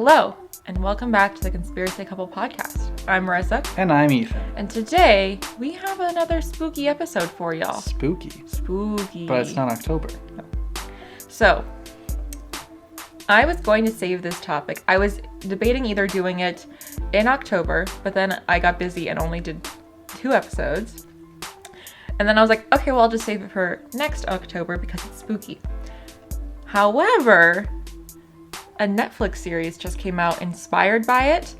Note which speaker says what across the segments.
Speaker 1: Hello, and welcome back to the Conspiracy Couple podcast. I'm Marisa.
Speaker 2: And I'm Ethan.
Speaker 1: And today, we have another spooky episode for y'all.
Speaker 2: Spooky.
Speaker 1: But
Speaker 2: it's not October.
Speaker 1: No. So, I was going to save this topic. I was debating either doing it in October, but then I got busy and only did 2 episodes. And then I was like, okay, well, I'll just save it for next October because it's spooky. However, a Netflix series just came out inspired by it.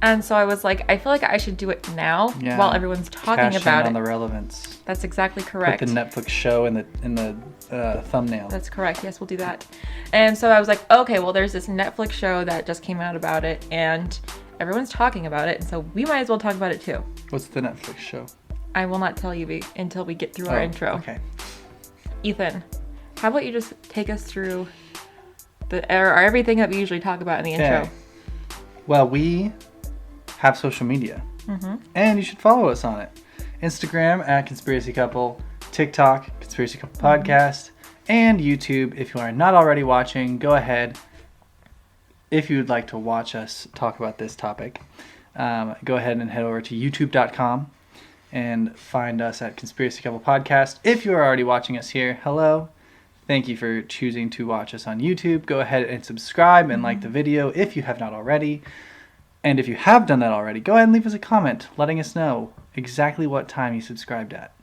Speaker 1: And so I was like, I feel like I should do it now while everyone's talking about it.
Speaker 2: On the relevance.
Speaker 1: That's exactly correct.
Speaker 2: Put the Netflix show in the thumbnail.
Speaker 1: That's correct. Yes, we'll do that. And so I was like, okay, well, there's this Netflix show that just came out about it, and everyone's talking about it, and so we might as well talk about it too.
Speaker 2: What's the Netflix show?
Speaker 1: I will not tell you until we get through our intro.
Speaker 2: Okay.
Speaker 1: Ethan, how about you just take us through everything that we usually talk about in the intro?
Speaker 2: Well, we have social media, and you should follow us on it. Instagram at Conspiracy Couple, TikTok, Conspiracy Couple Podcast, and YouTube. If you are not already watching, go ahead. If you would like to watch us talk about this topic, go ahead and head over to youtube.com and find us at Conspiracy Couple Podcast. If you are already watching us here, hello. Thank you for choosing to watch us on YouTube. Go ahead and subscribe and like the video if you have not already. And if you have done that already, go ahead and leave us a comment letting us know exactly what time you subscribed at.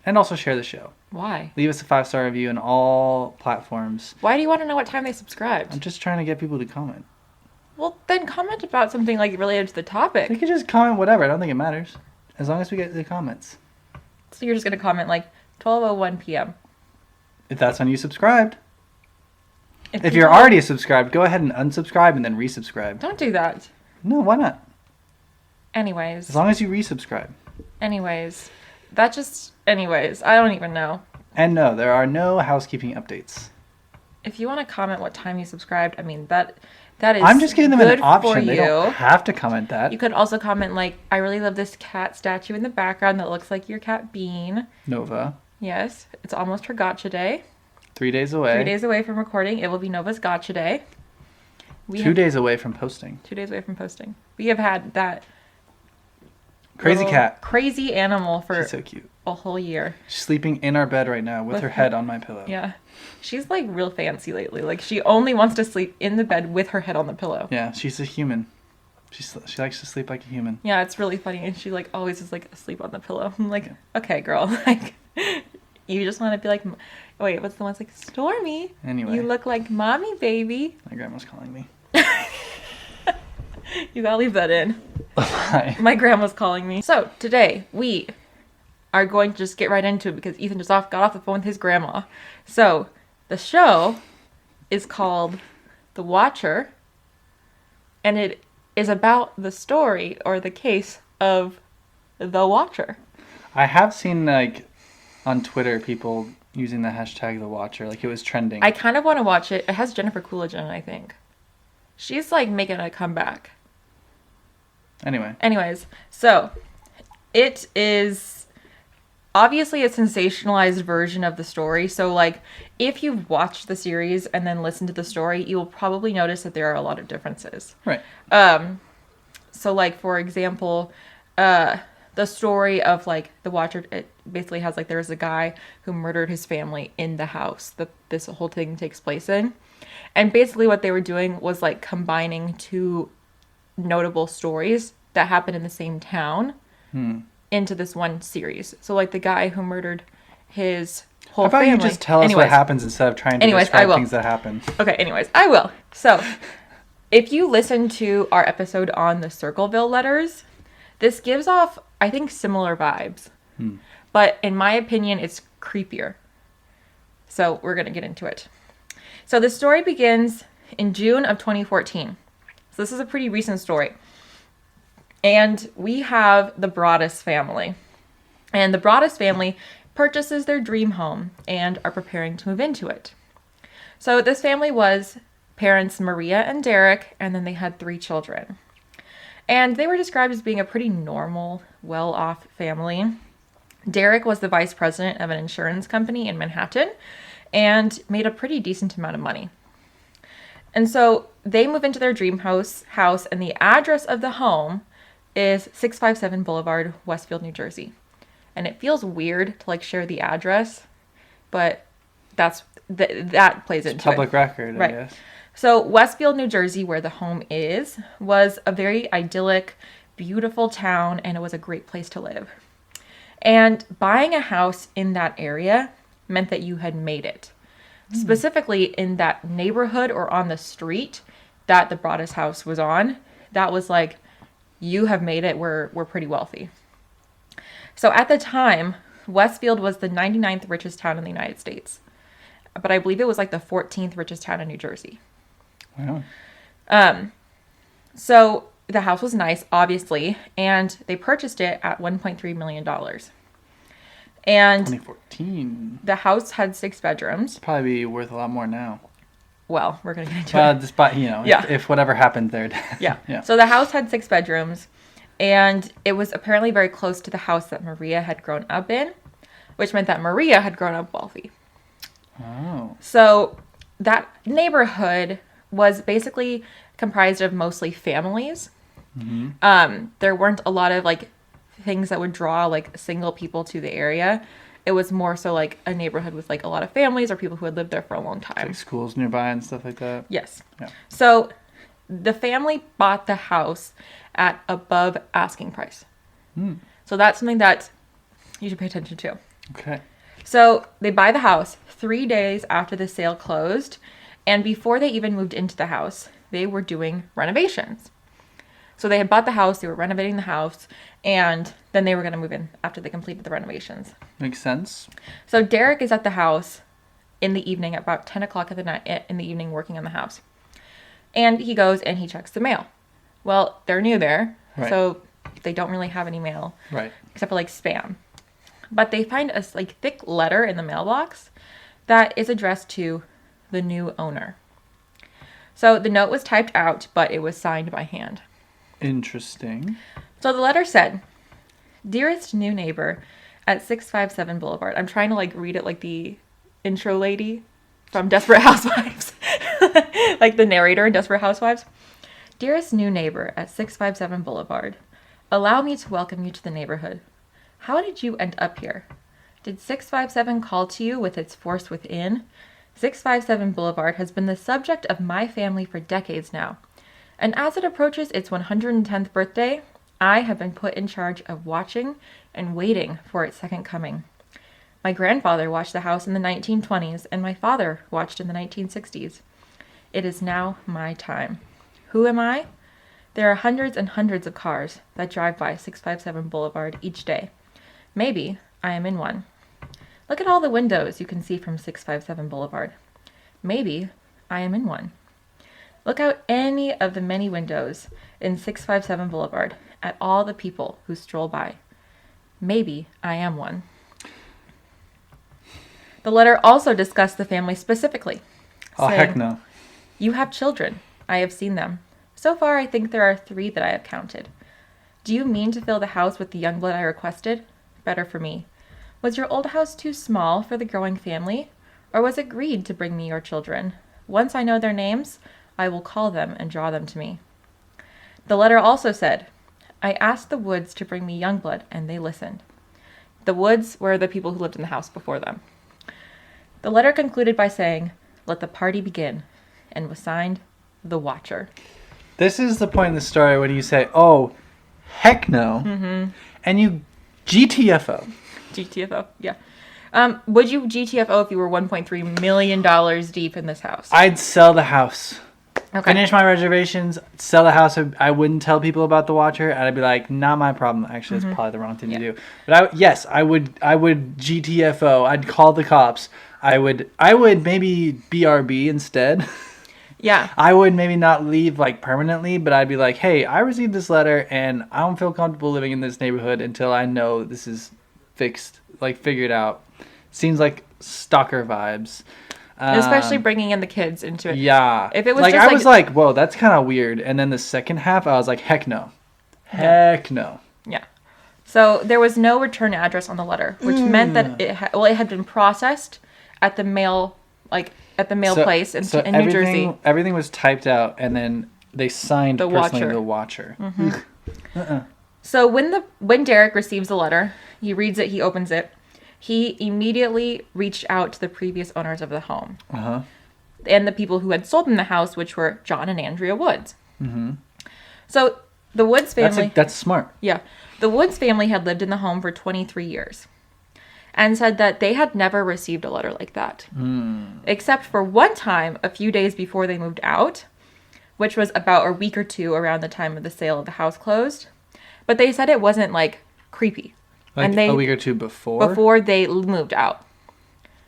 Speaker 2: And also share the show.
Speaker 1: Why?
Speaker 2: Leave us a 5-star review on all platforms.
Speaker 1: Why do you want to know what time they subscribed?
Speaker 2: I'm just trying to get people to comment.
Speaker 1: Well, then comment about something like related to the topic.
Speaker 2: They could just comment whatever. I don't think it matters. As long as we get the comments.
Speaker 1: So you're just going to comment like 12:01 p.m.
Speaker 2: If that's when you subscribed. If you're already subscribed, go ahead and unsubscribe and then resubscribe.
Speaker 1: Don't do that.
Speaker 2: No, why not?
Speaker 1: Anyways.
Speaker 2: As long as you resubscribe.
Speaker 1: Anyways. I don't even know.
Speaker 2: And no, there are no housekeeping updates.
Speaker 1: If you want to comment what time you subscribed, I mean, that is
Speaker 2: I'm just giving them an option.
Speaker 1: They
Speaker 2: don't have to comment that.
Speaker 1: You could also comment like, I really love this cat statue in the background that looks like your cat Bean.
Speaker 2: Nova.
Speaker 1: Yes, it's almost her gotcha day.
Speaker 2: 3 days away.
Speaker 1: 3 days away from recording. It will be Nova's gotcha day.
Speaker 2: 2 days away from posting.
Speaker 1: 2 days away from posting. We have had that crazy animal for
Speaker 2: She's so cute.
Speaker 1: A whole year.
Speaker 2: She's sleeping in our bed right now with her head on my pillow.
Speaker 1: Yeah. She's like real fancy lately. Like she only wants to sleep in the bed with her head on the pillow.
Speaker 2: Yeah, she's a human. She likes to sleep like a human.
Speaker 1: Yeah, it's really funny. And she like always is like asleep on the pillow. I'm like, okay, girl. Like, you just want to be like, wait, what's the one that's like, Stormy?
Speaker 2: Anyway.
Speaker 1: You look like mommy, baby.
Speaker 2: My grandma's calling me.
Speaker 1: You gotta leave that in.
Speaker 2: Why?
Speaker 1: My grandma's calling me. So, today, we are going to just get right into it because Ethan just got off the phone with his grandma. So, the show is called The Watcher, and it is about the story or the case of The Watcher.
Speaker 2: I have seen, like, on Twitter, people using the hashtag The Watcher. Like, it was trending.
Speaker 1: I kind of want to watch it. It has Jennifer Coolidge in it, I think. She's, like, making a comeback. Anyways, so it is obviously a sensationalized version of the story. So, like, if you've watched the series and then listened to the story, you will probably notice that there are a lot of differences.
Speaker 2: Right.
Speaker 1: So, like, for example, the story of, like, the Watcher, it basically has, like, there's a guy who murdered his family in the house that this whole thing takes place in. And basically what they were doing was, like, combining 2 notable stories that happened in the same town into this one series. So, like, the guy who murdered his whole family.
Speaker 2: How about you just tell us what happens instead of trying to describe things that happen?
Speaker 1: Okay, anyways, I will. So, if you listen to our episode on the Circleville letters, this gives off, I think, similar vibes. But in my opinion, it's creepier. So, we're going to get into it. So, the story begins in June of 2014. So this is a pretty recent story. And we have the Broaddus family. And the Broaddus family purchases their dream home and are preparing to move into it. So this family was parents Maria and Derek, and then they had 3 children. And they were described as being a pretty normal, well-off family. Derek was the vice president of an insurance company in Manhattan and made a pretty decent amount of money. And so they move into their dream house, and the address of the home is 657 Boulevard, Westfield, New Jersey. And it feels weird to like share the address, but that plays into
Speaker 2: public record,
Speaker 1: right.
Speaker 2: I guess.
Speaker 1: So Westfield, New Jersey, where the home is, was a very idyllic, beautiful town, and it was a great place to live. And buying a house in that area meant that you had made it. Specifically in that neighborhood or on the street that the Broaddus house was on, that was like, you have made it, we're pretty wealthy. So at the time, Westfield was the 99th richest town in the United States. But I believe it was like the 14th richest town in New Jersey.
Speaker 2: Wow.
Speaker 1: So the house was nice, obviously, and they purchased it at $1.3 million. And
Speaker 2: 2014.
Speaker 1: the house had 6 bedrooms.
Speaker 2: Probably be worth a lot more now.
Speaker 1: Well, we're going to get into it.
Speaker 2: Despite, if whatever happened there.
Speaker 1: Yeah. So the house had 6 bedrooms, and it was apparently very close to the house that Maria had grown up in, which meant that Maria had grown up wealthy.
Speaker 2: Oh.
Speaker 1: So that neighborhood was basically comprised of mostly families. Mm-hmm. There weren't a lot of like things that would draw like single people to the area. It was more so like a neighborhood with like a lot of families or people who had lived there for a long time.
Speaker 2: Like schools nearby and stuff like that.
Speaker 1: Yes.
Speaker 2: Yeah.
Speaker 1: So the family bought the house at above asking price. So that's something that you should pay attention to.
Speaker 2: Okay.
Speaker 1: So they buy the house 3 days after the sale closed, and before they even moved into the house, they were doing renovations. So they had bought the house, they were renovating the house, and then they were going to move in after they completed the renovations.
Speaker 2: Makes sense.
Speaker 1: So Derek is at the house in the evening, at about 10 o'clock in the evening, working on the house. And he goes and he checks the mail. Well, they're new there,
Speaker 2: right.
Speaker 1: So they don't really have any mail,
Speaker 2: right?
Speaker 1: Except for like spam. But they find a like thick letter in the mailbox that is addressed to the new owner. So the note was typed out, but it was signed by hand.
Speaker 2: Interesting.
Speaker 1: So the letter said, "Dearest new neighbor at 657 Boulevard." I'm trying to like read it like the intro lady from Desperate Housewives. Like the narrator in Desperate Housewives. "Dearest new neighbor at 657 Boulevard, allow me to welcome you to the neighborhood. How did you end up here? Did 657 call to you with its force within? 657 Boulevard has been the subject of my family for decades now. And as it approaches its 110th birthday, I have been put in charge of watching and waiting for its second coming. My grandfather watched the house in the 1920s, and my father watched in the 1960s. It is now my time. Who am I? There are hundreds and hundreds of cars that drive by 657 Boulevard each day. Maybe I am in one. Look at all the windows you can see from 657 Boulevard. Maybe I am in one. Look out any of the many windows in 657 Boulevard at all the people who stroll by. Maybe I am one." The letter also discussed the family specifically.
Speaker 2: Oh,
Speaker 1: saying,
Speaker 2: heck no.
Speaker 1: "You have children. I have seen them. So far, I think there are 3 that I have counted. Do you mean to fill the house with the young blood I requested? Better for me. Was your old house too small for the growing family? Or was it greed to bring me your children? Once I know their names, I will call them and draw them to me." The letter also said, "I asked the Woods to bring me young blood, and they listened." The Woods were the people who lived in the house before them. The letter concluded by saying, "Let the party begin," and was signed, "The Watcher."
Speaker 2: This is the point in the story when you say, "Oh, heck no," and you GTFO.
Speaker 1: GTFO, yeah. Would you GTFO if you were $1.3 million deep in this house?
Speaker 2: I'd sell the house.
Speaker 1: Okay.
Speaker 2: Finish my reservations, sell the house. I wouldn't tell people about the Watcher. I'd be like, not my problem. Actually, that's probably the wrong thing to do. But I would GTFO. I'd call the cops. I would maybe BRB instead.
Speaker 1: Yeah.
Speaker 2: I would maybe not leave like permanently, but I'd be like, hey, I received this letter and I don't feel comfortable living in this neighborhood until I know this is fixed, like figured out. Seems like stalker vibes.
Speaker 1: Especially bringing in the kids into it.
Speaker 2: Yeah.
Speaker 1: If it was
Speaker 2: like,
Speaker 1: just
Speaker 2: I was like, whoa, that's kind of weird. And then the second half, I was like, heck no. Heck no.
Speaker 1: Yeah. So there was no return address on the letter, which meant that it had been processed at the mail, like at the mail place in New Jersey.
Speaker 2: Everything was typed out, and then they signed
Speaker 1: the
Speaker 2: Watcher.
Speaker 1: Mm-hmm. So when Derek receives the letter, he reads it, he opens it. He immediately reached out to the previous owners of the home.
Speaker 2: Uh-huh.
Speaker 1: And the people who had sold him the house, which were John and Andrea Woods.
Speaker 2: Mm-hmm.
Speaker 1: So the Woods family...
Speaker 2: That's smart.
Speaker 1: Yeah. The Woods family had lived in the home for 23 years. And said that they had never received a letter like that. Except for one time, a few days before they moved out, which was about a week or two around the time of the sale of the house closed. But they said it wasn't, like, creepy.
Speaker 2: Like a week or two before?
Speaker 1: Before they moved out.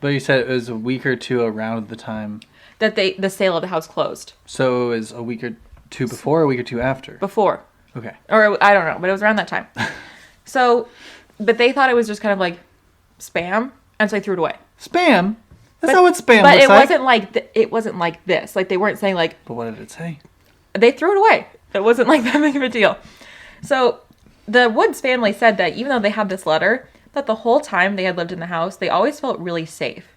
Speaker 2: But you said it was a week or two around the time...
Speaker 1: that the sale of the house closed.
Speaker 2: So it was a week or two before or a week or two after?
Speaker 1: Before.
Speaker 2: Okay.
Speaker 1: Or, I don't know, but it was around that time. So, but they thought it was just kind of like spam, and so they threw it away.
Speaker 2: Spam? That's not what spam looks like.
Speaker 1: But it wasn't like this. Like, they weren't saying like...
Speaker 2: But what did it say?
Speaker 1: They threw it away. It wasn't like that big of a deal. So, the Woods family said that even though they had this letter, that the whole time they had lived in the house, they always felt really safe.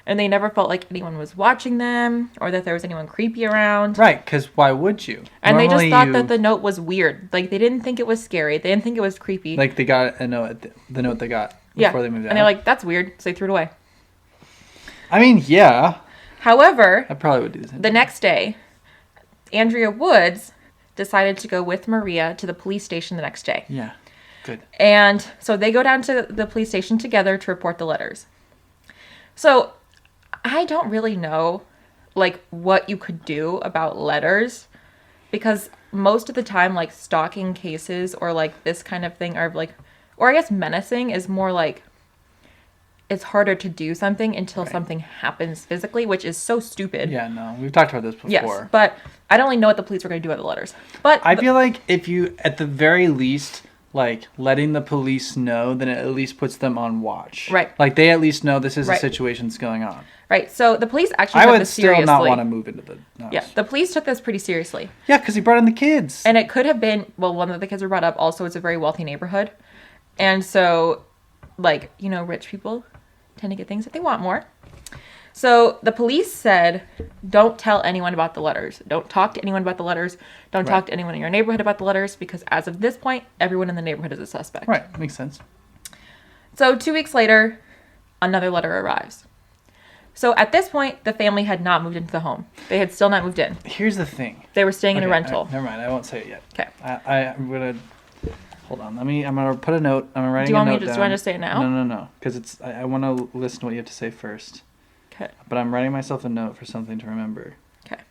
Speaker 1: And they never felt like anyone was watching them or that there was anyone creepy around.
Speaker 2: Right, because why would you?
Speaker 1: And normally they just thought that the note was weird. Like, they didn't think it was scary. They didn't think it was creepy.
Speaker 2: Like, they got a note, the note they got before they moved out.
Speaker 1: And they're like, that's weird. So they threw it away.
Speaker 2: I mean, yeah.
Speaker 1: However,
Speaker 2: I probably would do the same.
Speaker 1: The next day, Andrea Woods decided to go with Maria to the police station the next day.
Speaker 2: Yeah, good.
Speaker 1: And so they go down to the police station together to report the letters. So I don't really know, like, what you could do about letters, because most of the time, like, stalking cases or, like, this kind of thing are, like, or I guess menacing is more like, it's harder to do something until something happens physically, which is so stupid.
Speaker 2: Yeah, no, we've talked about this before.
Speaker 1: Yes, but I don't really know what the police were going to do with the letters. But
Speaker 2: I feel like if you, at the very least, like, letting the police know, then it at least puts them on watch.
Speaker 1: Right.
Speaker 2: Like, they at least know this is a situation that's going on.
Speaker 1: Right, so the police actually took this seriously.
Speaker 2: I would still not want to move into the house.
Speaker 1: Yeah, the police took this pretty seriously.
Speaker 2: Yeah, because he brought in the kids.
Speaker 1: And it could have been, well, one of the kids were brought up. Also, it's a very wealthy neighborhood. And so, like, you know, rich people tend to get things that they want more. So the police said, don't tell anyone about the letters. Don't talk to anyone about the letters. Don't talk to anyone in your neighborhood about the letters, because as of this point, everyone in the neighborhood is a suspect.
Speaker 2: Right, makes sense.
Speaker 1: So 2 weeks later, another letter arrives. So at this point, the family had not moved into the home. They had still not moved in.
Speaker 2: Here's the thing.
Speaker 1: They were staying in a rental.
Speaker 2: Never mind, I won't say it yet.
Speaker 1: Okay.
Speaker 2: I'm going to... Hold on. I'm going to put a note. I'm writing
Speaker 1: a note
Speaker 2: down.
Speaker 1: Do you want me to say it now?
Speaker 2: No. Because I want to listen to what you have to say first.
Speaker 1: Okay.
Speaker 2: But I'm writing myself a note for something to remember.
Speaker 1: Okay.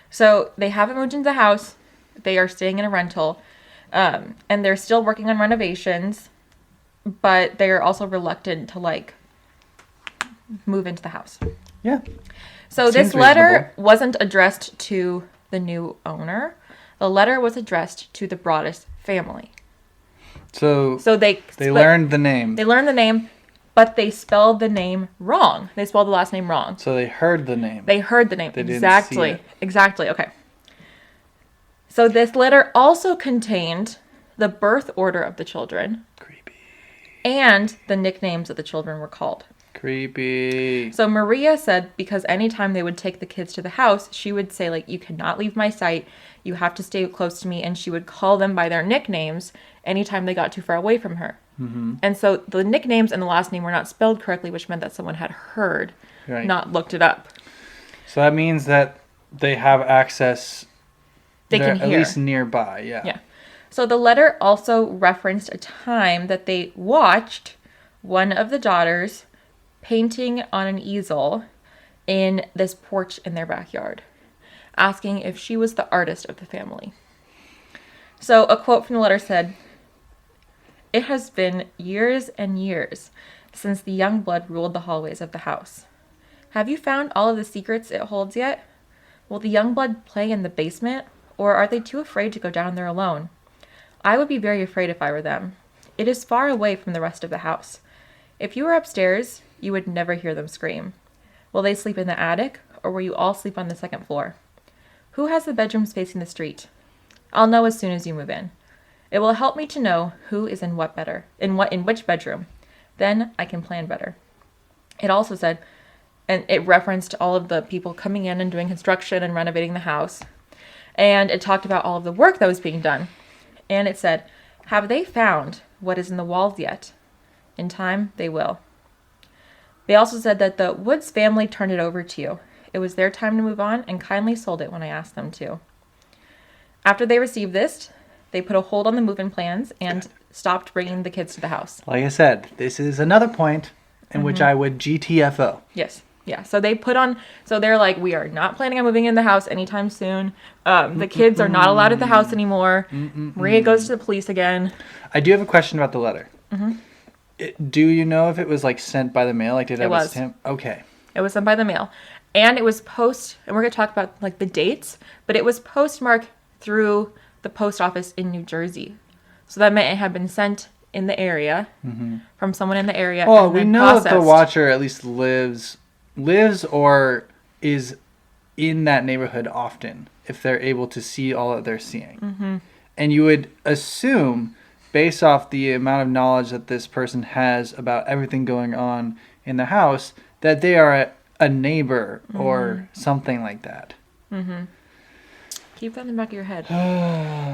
Speaker 1: So they haven't moved into the house. They are staying in a rental. And they're still working on renovations. But they're also reluctant to, like, move into the house.
Speaker 2: Yeah.
Speaker 1: So this letter wasn't addressed to the new owner. The letter was addressed to the Broaddus family. So they
Speaker 2: learned the name.
Speaker 1: They learned the name, but they spelled the name wrong. They spelled the last name wrong.
Speaker 2: So they heard the name.
Speaker 1: They heard the name.
Speaker 2: They
Speaker 1: exactly.
Speaker 2: Didn't see it.
Speaker 1: Exactly. Okay. So this letter also contained the birth order of the children.
Speaker 2: Creepy.
Speaker 1: And the nicknames that the children were called.
Speaker 2: Creepy.
Speaker 1: So Maria said because anytime they would take the kids to the house, she would say, like, you cannot leave my sight. You have to stay close to me. And she would call them by their nicknames anytime they got too far away from her. Mm-hmm. And so the nicknames and the last name were not spelled correctly, which meant that someone had heard, not looked it up.
Speaker 2: So that means that they have access.
Speaker 1: They can hear.
Speaker 2: At least nearby, yeah.
Speaker 1: Yeah. So the letter also referenced a time that they watched one of the daughters painting on an easel in this porch in their backyard, asking if she was the artist of the family. So a quote from the letter said, "It has been years and years since the young blood ruled the hallways of the house. Have you found all of the secrets it holds yet? Will the young blood play in the basement, or are they too afraid to go down there alone? I would be very afraid if I were them. It is far away from the rest of the house. If you were upstairs, you would never hear them scream. Will they sleep in the attic, or will you all sleep on the second floor? Who has the bedrooms facing the street? I'll know as soon as you move in. It will help me to know who is in which bedroom. Then I can plan better." It also said, and it referenced all of the people coming in and doing construction and renovating the house. And it talked about all of the work that was being done. And it said, "Have they found what is in the walls yet? In time, they will." They also said that the Woods family turned it over to you. It was their time to move on and kindly sold it when I asked them to. After they received this, they put a hold on the move-in plans and stopped bringing the kids to the house.
Speaker 2: Like I said, this is another point in which I would GTFO.
Speaker 1: Yes. Yeah. So they put on, so they're like, we are not planning on moving in the house anytime soon. The kids are not allowed at the house anymore. Maria goes to the police again.
Speaker 2: I do have a question about the letter. Do you know if it was like sent by the mail? Like, did it have a stamp? Okay.
Speaker 1: It was sent by the mail. And it was and we're going to talk about like the dates, but it was postmarked through the post office in New Jersey. So that meant it had been sent in the area from someone in the area.
Speaker 2: Well, we know that the watcher at least lives or is in that neighborhood often if they're able to see all that they're seeing. And you would assume, based off the amount of knowledge that this person has about everything going on in the house, that they are a neighbor or something like that.
Speaker 1: Keep that in the back of your head.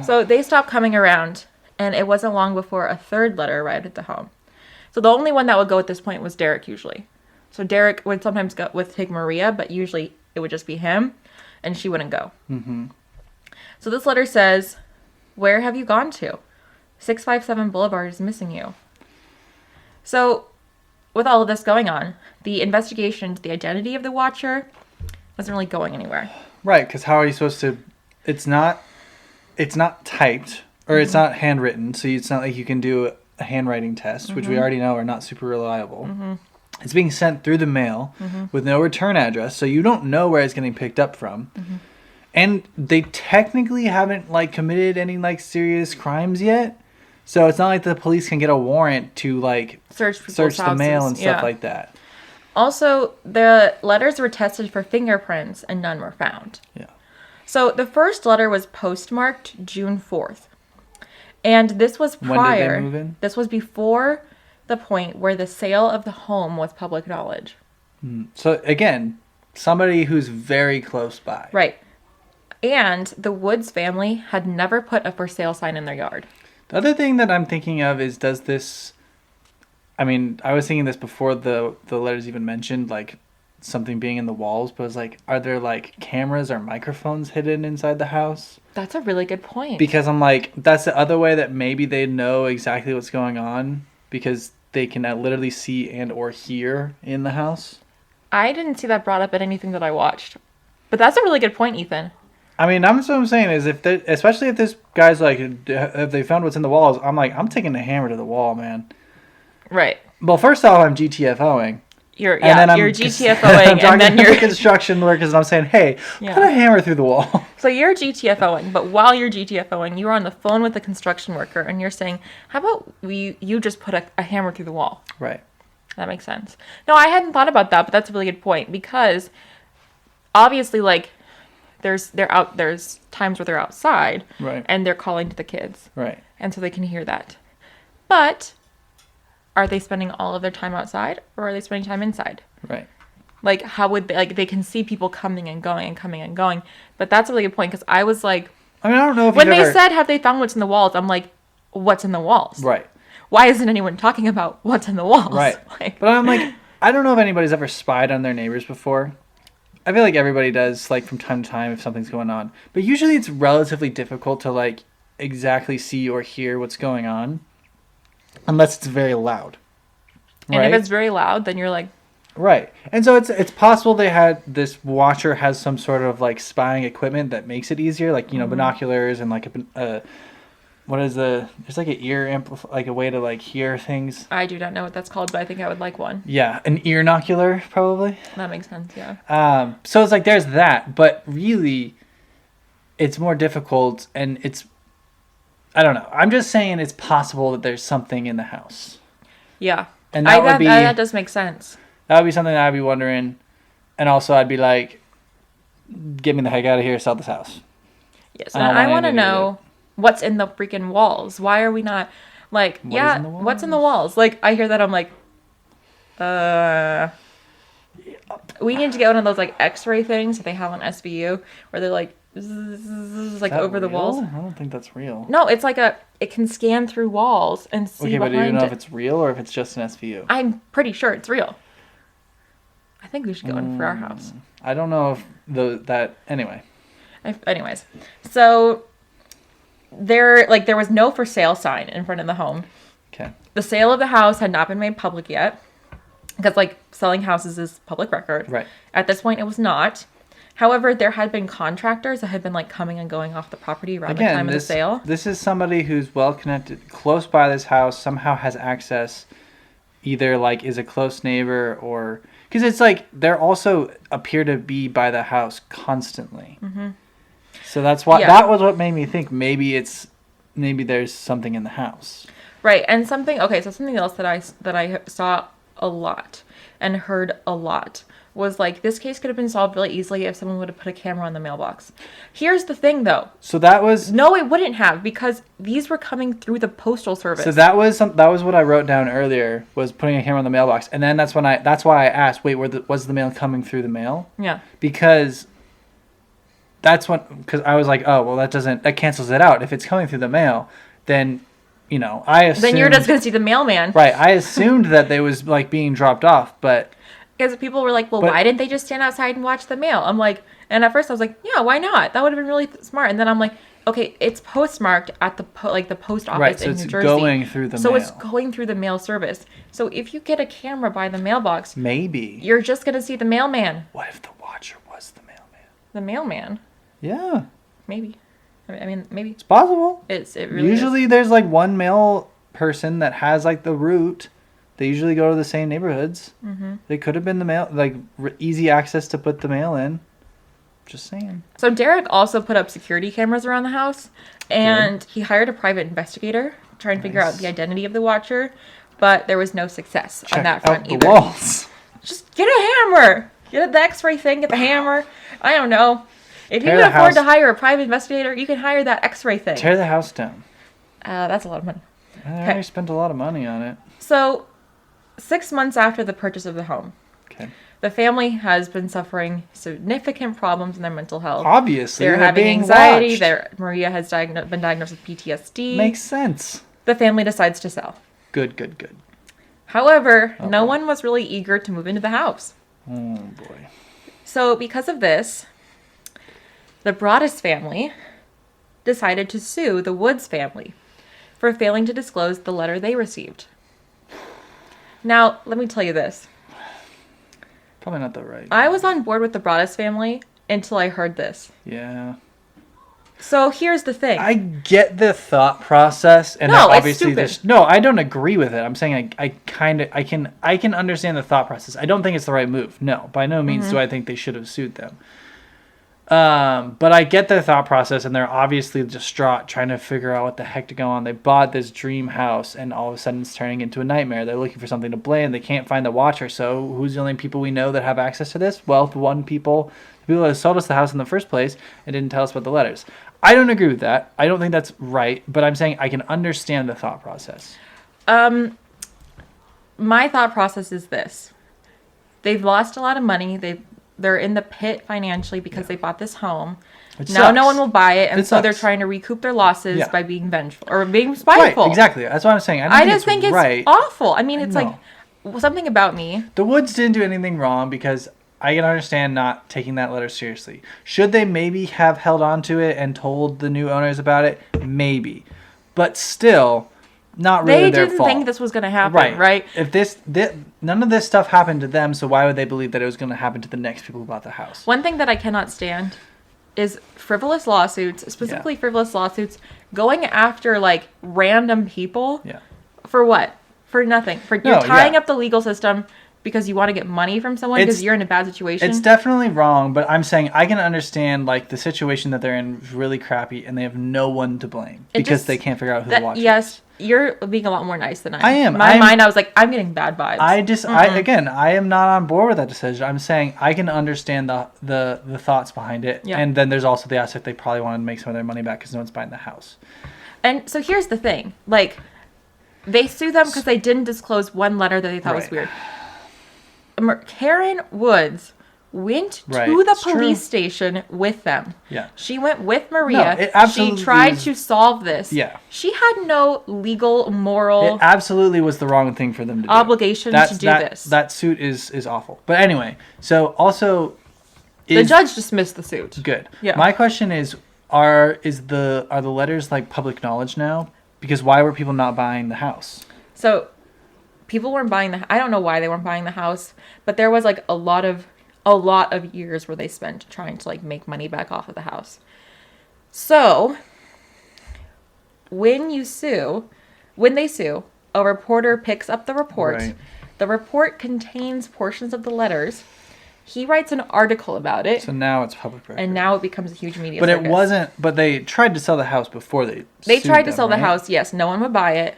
Speaker 1: So they stopped coming around, and it wasn't long before a third letter arrived at the home. So the only one that would go at this point was Derek usually. So Derek would sometimes go with Maria, but usually it would just be him, and she wouldn't go. So this letter says, "Where have you gone to? 657 Boulevard is missing you." So with all of this going on, the investigation into the identity of the watcher wasn't really going anywhere.
Speaker 2: Right, because how are you supposed to... It's not typed, or it's not handwritten, so it's not like you can do a handwriting test, which we already know are not super reliable. It's being sent through the mail with no return address, so you don't know where it's getting picked up from. And they technically haven't like committed any like serious crimes yet, so it's not like the police can get a warrant to like search the mail and stuff like that.
Speaker 1: Also, the letters were tested for fingerprints, and none were found.
Speaker 2: Yeah.
Speaker 1: So the first letter was postmarked June 4th. And this was prior.
Speaker 2: When did they move in?
Speaker 1: This was before the point where the sale of the home was public knowledge.
Speaker 2: So again, somebody who's very close by.
Speaker 1: Right. And the Woods family had never put a for sale sign in their yard.
Speaker 2: The other thing that I'm thinking of is, does this... I mean, I was thinking this before the letters even mentioned, like, something being in the walls, but I was like, are there, like, cameras or microphones hidden inside the house?
Speaker 1: That's a really good point.
Speaker 2: Because I'm like, that's the other way that maybe they know exactly what's going on, because they can literally see and or hear in the house.
Speaker 1: I didn't see that brought up in anything that I watched. But that's a really good point, Ethan.
Speaker 2: I mean, that's what I'm saying is, especially if this guy's like, if they found what's in the walls, I'm like, I'm taking the hammer to the wall, man.
Speaker 1: Right.
Speaker 2: Well, first off, I'm GTFOing.
Speaker 1: You're GTFOing,
Speaker 2: and then you're construction workers, and I'm saying, hey, put a hammer through the wall.
Speaker 1: So you're GTFOing, but while you're GTFOing, you're on the phone with the construction worker, and you're saying, how about you just put a hammer through the wall?
Speaker 2: Right.
Speaker 1: That makes sense. No, I hadn't thought about that, but that's a really good point, because obviously, like, there's times where they're outside,
Speaker 2: right,
Speaker 1: and they're calling to the kids,
Speaker 2: right,
Speaker 1: and so they can hear that. But are they spending all of their time outside, or are they spending time inside?
Speaker 2: Right.
Speaker 1: Like, how would they, like, they can see people coming and going and coming and going. But that's a really good point, because I was like...
Speaker 2: I mean, I don't know if
Speaker 1: when they said, have they found what's in the walls, I'm like, what's in the walls?
Speaker 2: Right.
Speaker 1: Why isn't anyone talking about what's in the walls?
Speaker 2: Right.
Speaker 1: Like,
Speaker 2: but I'm like, I don't know if anybody's ever spied on their neighbors before. I feel like everybody does, like, from time to time if something's going on. But usually it's relatively difficult to, like, exactly see or hear what's going on. Unless it's very loud.
Speaker 1: And
Speaker 2: right?
Speaker 1: if it's very loud, then you're like...
Speaker 2: Right. And so it's possible this watcher has some sort of, like, spying equipment that makes it easier. Like, you know, binoculars and, like, there's, like, an ear like, a way to, like, hear things.
Speaker 1: I do not know what that's called, but I think I would like one.
Speaker 2: Yeah, an earnocular, probably.
Speaker 1: That makes sense, yeah.
Speaker 2: So it's like, there's that. But really, it's more difficult, and it's... I don't know. I'm just saying it's possible that there's something in the house.
Speaker 1: Yeah.
Speaker 2: And that
Speaker 1: does make sense.
Speaker 2: That would be something that I'd be wondering. And also I'd be like, get me the heck out of here, sell this house.
Speaker 1: Yes, and I want to know what's in the freaking walls. Why are we not, like,
Speaker 2: what's in the walls?
Speaker 1: Like, I hear that, I'm like, We need to get one of those like X-ray things that they have on SVU, where they're like, zzz, like over the walls.
Speaker 2: I don't think that's real.
Speaker 1: No, it's like it can scan through walls and see
Speaker 2: Okay, but do you
Speaker 1: behind
Speaker 2: know
Speaker 1: it.
Speaker 2: if it's real or if it's just an SVU?
Speaker 1: I'm pretty sure it's real. I think we should get one for our house.
Speaker 2: I don't know if anyway.
Speaker 1: Anyways, so there was no for sale sign in front of the home.
Speaker 2: Okay.
Speaker 1: The sale of the house had not been made public yet, because like selling houses is public record.
Speaker 2: Right.
Speaker 1: At this point, it was not. However, there had been contractors that had been like coming and going off the property around the time of the sale.
Speaker 2: This is somebody who's well connected, close by this house, somehow has access, either like is a close neighbor or because it's like they're also appear to be by the house constantly. Mm-hmm. So that's why that was what made me think maybe there's something in the house.
Speaker 1: Right, and something else that I saw a lot and heard a lot was like this case could have been solved really easily if someone would have put a camera on the mailbox. Here's the thing though.
Speaker 2: So that was
Speaker 1: no, it wouldn't have because these were coming through the postal service.
Speaker 2: So that was what I wrote down earlier was putting a camera on the mailbox, and then that's why I asked, wait, was the mail coming through the mail?
Speaker 1: Yeah.
Speaker 2: Because I was like, oh well, that cancels it out. If it's coming through the mail, then I assumed
Speaker 1: then you're just gonna see the mailman.
Speaker 2: Right. I assumed that they was like being dropped off, but
Speaker 1: because people were like, well, why didn't they just stand outside and watch the mail? I'm like, and at first I was like, yeah, why not? That would have been really smart. And then I'm like, okay, it's postmarked at the post office in New Jersey.
Speaker 2: So it's going through the mail.
Speaker 1: So it's going through the mail service. So if you get a camera by the mailbox,
Speaker 2: maybe
Speaker 1: you're just gonna see the mailman.
Speaker 2: What if the watcher was the mailman?
Speaker 1: The mailman.
Speaker 2: Yeah.
Speaker 1: Maybe. I mean, maybe
Speaker 2: it's possible.
Speaker 1: It really
Speaker 2: usually
Speaker 1: is.
Speaker 2: There's like one mail person that has like the route. They usually go to the same neighborhoods. Mm-hmm. They could have been the mail, like easy access to put the mail in. Just saying.
Speaker 1: So Derek also put up security cameras around the house, and he hired a private investigator to try and figure out the identity of the watcher, but there was no success on that front either.
Speaker 2: Walls.
Speaker 1: Just get a hammer. Get the X-ray thing. Get the hammer. I don't know. If you can afford to hire a private investigator, you can hire that X-ray thing.
Speaker 2: Tear the house down.
Speaker 1: That's a lot of money.
Speaker 2: I already spent a lot of money on it.
Speaker 1: So, 6 months after the purchase of the home, the family has been suffering significant problems in their mental health.
Speaker 2: Obviously,
Speaker 1: they're having anxiety. Maria has been diagnosed with PTSD.
Speaker 2: Makes sense.
Speaker 1: The family decides to sell.
Speaker 2: Good.
Speaker 1: However, no one was really eager to move into the house.
Speaker 2: Oh boy.
Speaker 1: So, because of this, the Broaddus family decided to sue the Woods family for failing to disclose the letter they received. Now, let me tell you this.
Speaker 2: Probably not the right.
Speaker 1: I was on board with the Broaddus family until I heard this.
Speaker 2: Yeah.
Speaker 1: So here's the thing.
Speaker 2: I get the thought process, and
Speaker 1: no,
Speaker 2: obviously
Speaker 1: it's stupid.
Speaker 2: No, I don't agree with it. I'm saying I can understand the thought process. I don't think it's the right move. No, by no means do I think they should have sued them. But I get their thought process, and they're obviously distraught, trying to figure out what the heck to go on. They bought this dream house, and all of a sudden it's turning into a nightmare. They're looking for something to blame. They can't find the watcher. So who's the only people we know that have access to this? Well, the people that sold us the house in the first place and didn't tell us about the letters. I don't agree with that. I don't think that's right. But I'm saying I can understand the thought process.
Speaker 1: My thought process is this: they've lost a lot of money. They're in the pit financially because they bought this home. Now no one will buy it, and so they're trying to recoup their losses by being vengeful or being spiteful.
Speaker 2: Right, exactly. That's what I'm saying.
Speaker 1: I just think it's awful. I mean, it's like something about me.
Speaker 2: The Woods didn't do anything wrong because I can understand not taking that letter seriously. Should they maybe have held on to it and told the new owners about it? Maybe. But still, not really their fault.
Speaker 1: They didn't think this was going to happen, right?
Speaker 2: If none of this stuff happened to them, so why would they believe that it was going to happen to the next people who bought the house?
Speaker 1: One thing that I cannot stand is frivolous lawsuits, specifically frivolous lawsuits, going after like random people.
Speaker 2: Yeah.
Speaker 1: For what? For nothing. You're tying up the legal system because you want to get money from someone because you're in a bad situation.
Speaker 2: It's definitely wrong, but I'm saying I can understand like the situation that they're in is really crappy and they have no one to blame because they can't figure out who the watcher is.
Speaker 1: Yes, you're being a lot more nice than I am.
Speaker 2: I am.
Speaker 1: In my mind, I was like, I'm getting bad vibes.
Speaker 2: I am not on board with that decision. I'm saying I can understand the thoughts behind it. Yeah. And then there's also the aspect they probably wanted to make some of their money back because no one's buying the house.
Speaker 1: And so here's the thing. Like, they sue them because they didn't disclose one letter that they thought was weird. Karen Woods went
Speaker 2: Right.
Speaker 1: to the
Speaker 2: It's
Speaker 1: police
Speaker 2: true.
Speaker 1: station with them.
Speaker 2: Yeah.
Speaker 1: She went with Maria.
Speaker 2: No, it absolutely
Speaker 1: she tried
Speaker 2: is-
Speaker 1: to solve this.
Speaker 2: Yeah.
Speaker 1: She had no legal, moral
Speaker 2: It absolutely was the wrong thing for them to do.
Speaker 1: obligation to do this.
Speaker 2: That suit is awful. But anyway, so also...
Speaker 1: The judge dismissed the suit.
Speaker 2: Good.
Speaker 1: Yeah.
Speaker 2: My question is, are the letters like public knowledge now? Because why were people not buying the house?
Speaker 1: So people weren't buying I don't know why they weren't buying the house, but there was like a lot of years where they spent trying to like make money back off of the house. So when they sue, a reporter picks up the report.
Speaker 2: Right.
Speaker 1: The report contains portions of the letters. He writes an article about it.
Speaker 2: So now it's public record.
Speaker 1: And now it becomes a huge media
Speaker 2: But
Speaker 1: circus.
Speaker 2: it wasn't. But they tried to sell the house before they.
Speaker 1: They
Speaker 2: sued
Speaker 1: tried to
Speaker 2: them,
Speaker 1: sell the
Speaker 2: right?
Speaker 1: house. Yes, no one would buy it.